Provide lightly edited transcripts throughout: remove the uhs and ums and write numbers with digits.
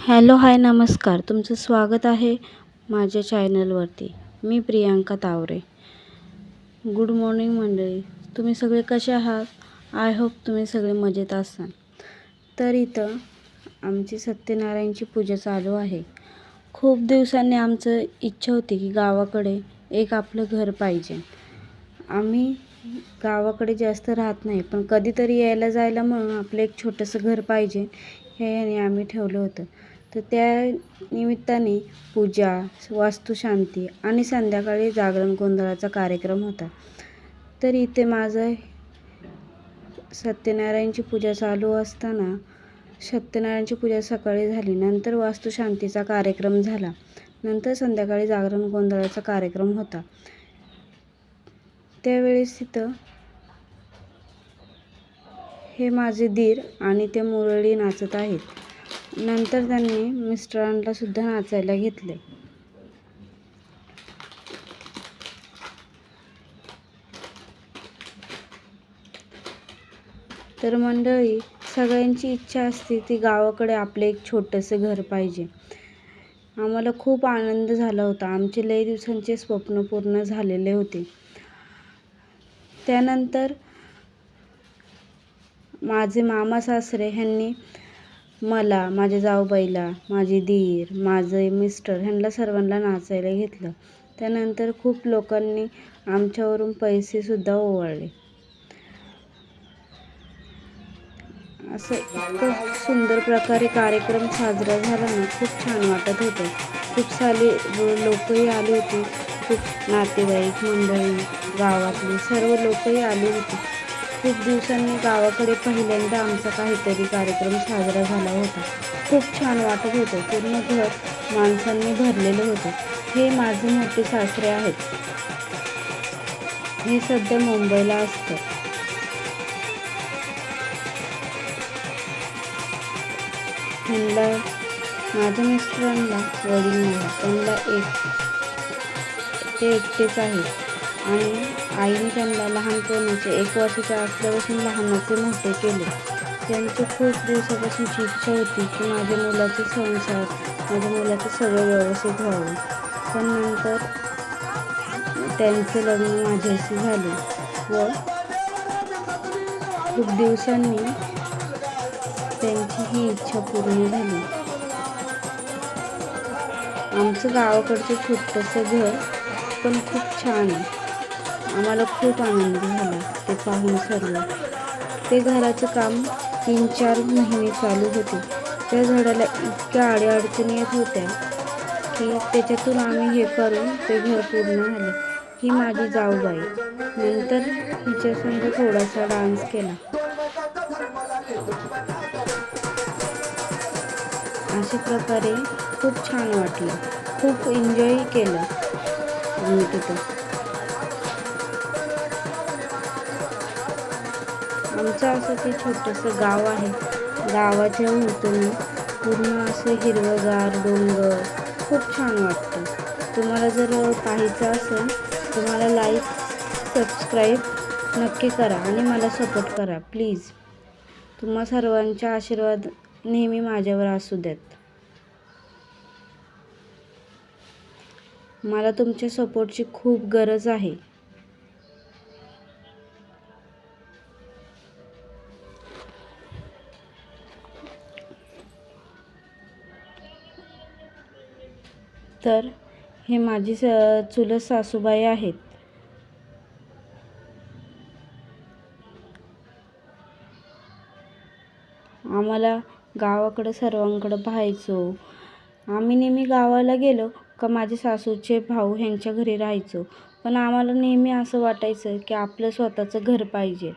Hello hi नमस्कार, तुमचं स्वागत आहे माझ्या चॅनलवरती. मी प्रियांका तावरे. गुड मॉर्निंग मंडळी, तुम्ही सगळे कसे आहात? आय होप तुम्ही सगळे मजेत असाल. तर इथं आमची सत्यनारायणची पूजा चालू आहे. खूप दिवसांनी आमचं इच्छा होती की गावाकडे एक आपलं घर पाहिजे. आम्ही गावाकडे जास्त राहत नाही, पण कधीतरी यायला जायला म्हणून आपलं एक छोटंसं घर पाहिजे हे आम्ही ठेवलं होतं. तर त्या निमित्ताने पूजा, वास्तुशांती आणि संध्याकाळी जागरण गोंधळाचा कार्यक्रम होता. तर इथे माझं सत्यनारायणची पूजा चालू असताना सत्यनारायणची पूजा सकाळी झाली, नंतर वास्तुशांतीचा कार्यक्रम झाला, नंतर संध्याकाळी जागरण गोंधळाचा कार्यक्रम होता. त्यावेळेस तिथं हे माझे दीर आणि ते मुरळी नाचत आहेत. नंतर त्यांनी मिस्टरांना सुद्धा नाचायला घेतले. तर मंडळी, सगळ्यांची इच्छा असते ती गावाकडे आपले एक छोटंसं घर पाहिजे. आम्हाला खूप आनंद झाला होता. आमचे लई दिवसांचे स्वप्न पूर्ण झालेले होते. त्यानंतर माझे मामा सासरे ह्यांनी मला, माझ्या जाऊबाईला, माझे दीर, माझे मिस्टर ह्यांना सर्वांना नाचायला घेतलं. त्यानंतर खूप लोकांनी आमच्यावरून पैसेसुद्धा ओवाळले. असं इतकं सुंदर प्रकारे कार्यक्रम साजरा झाला ना, खूप छान वाटत होतं. खूप सारे लोकही आली होती. खूप नातेवाईक मंडळी, गावातली सर्व लोकही आली होती. खूप दिवसांनी गावाकडे पहिल्यांदा आमचा काहीतरी कार्यक्रम साजरा झाला होता. खूप छान वाटत होतं. पूर्ण घर माणसांनी भरलेलं होतं. हे माझे मोठे सासरे आहेत. हे सध्या मुंबईला असतात. ह्यांना, माझ्या मिस्टरांना वडील नाही, त्यांना ते एकटेच आहेत. आणि आईने त्यांना लहानपणाचे 1 वर्षाच्या असल्यापासून लहानाचे मोठे केले. त्यांची खूप दिवसापासूनची इच्छा होती की माझ्या मुलाचे संसार, माझ्या मुलाचं सगळं व्यवस्थित व्हावं. पण नंतर त्यांचे लग्न माझ्याशी झाले व खूप दिवसांनी त्यांची ही इच्छा पूर्ण झाली. आमचं गावाकडचं छोटंसं घर पण खूप छान आहे. आम्हाला खूप आनंद झाला ते पाहून सर्व. ते घराचं काम 3-4 महिने चालू होते. त्या झाडाला इतक्या अडीअडचणी येत होत्या की त्याच्यातून आम्ही हे करून ते घर पूर्ण झालं. ही माझी जाऊबाई. नंतर हिच्यासंग थोडासा डान्स केला. अशा प्रकारे खूप छान वाटलं. खूप एन्जॉय केलं आम्ही तिथं. आमचं असं ते छोटंसं गाव आहे. गावाच्या भोवतणी पूर्ण असं हिरवंगार डोंगर, खूप छान वाटतं. तुम्हाला जर पाहायचं असेल तर मला लाईक, सबस्क्राईब नक्की करा आणि मला सपोर्ट करा प्लीज. तुम्हा सर्वांचा आशीर्वाद नेहमी माझ्यावर असू द्यात. मला तुमच्या सपोर्टची खूप गरज आहे. तर हे माझी चुलत सासूबाई आहेत. आम्हाला गावाकडं सर्वांकडं पाहायचो. आम्ही नेहमी गावाला गेलो का माझे सासूचे भाऊ ह्यांच्या घरी राहायचो. पण आम्हाला नेहमी असं वाटायचं की आपलं स्वतःचं घर पाहिजे.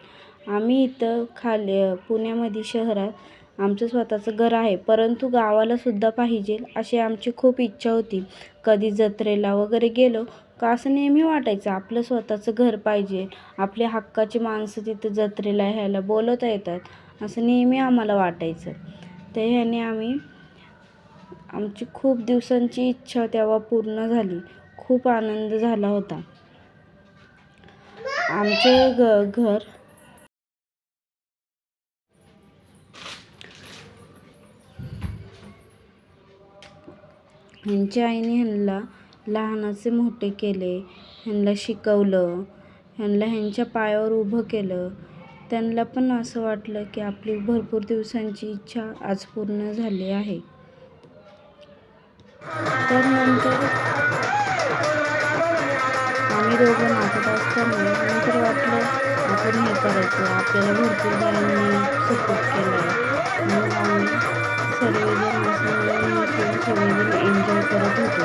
आम्ही इथं खाली पुण्यामध्ये शहरात आमचं स्वतःचं घर आहे, परंतु गावाला सुद्धा पाहिजे अशी आमची खूप इच्छा होती. कधी जत्रेला वगैरे गेलो का असं नेहमी वाटायचं आपलं स्वतःचं घर पाहिजे. आपली हक्काची माणसं तिथं जत्रेला ह्याला बोलवता येतात असं नेहमी आम्हाला वाटायचं. ते ह्याने आमची खूप दिवसांची इच्छा तेव्हा पूर्ण झाली. खूप आनंद झाला होता. आमचं घर ह्यांच्या आईने ह्यांना लहानाचे मोठे केले, ह्यांना शिकवलं, ह्यांना ह्यांच्या पायावर उभं केलं. त्यांना पण असं वाटलं की आपली भरपूर दिवसांची इच्छा आज पूर्ण झाली आहे. तर नंतर आम्ही दोघं नाचत असताना नंतर वाटलं आपण हे करायचं. आपल्याला भरपूर जणांनी सपोर्ट केला आहे. मग आम्ही सर्वजण असं मिळून सगळेजण एन्जॉय करत होतो.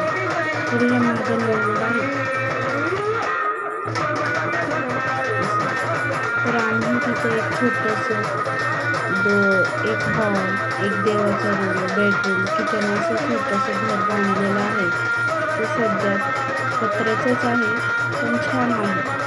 तर हे माझं नवीन आहे. तर आम्ही तिथं एक छोटंसं एक हॉल, एक देवाचा रूम, बेडरूम, किचन असं छोटंसं घर बांधलेलं आहे. ते सध्या पत्र्याचंच आहे, पण छान आहे.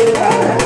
Thank you.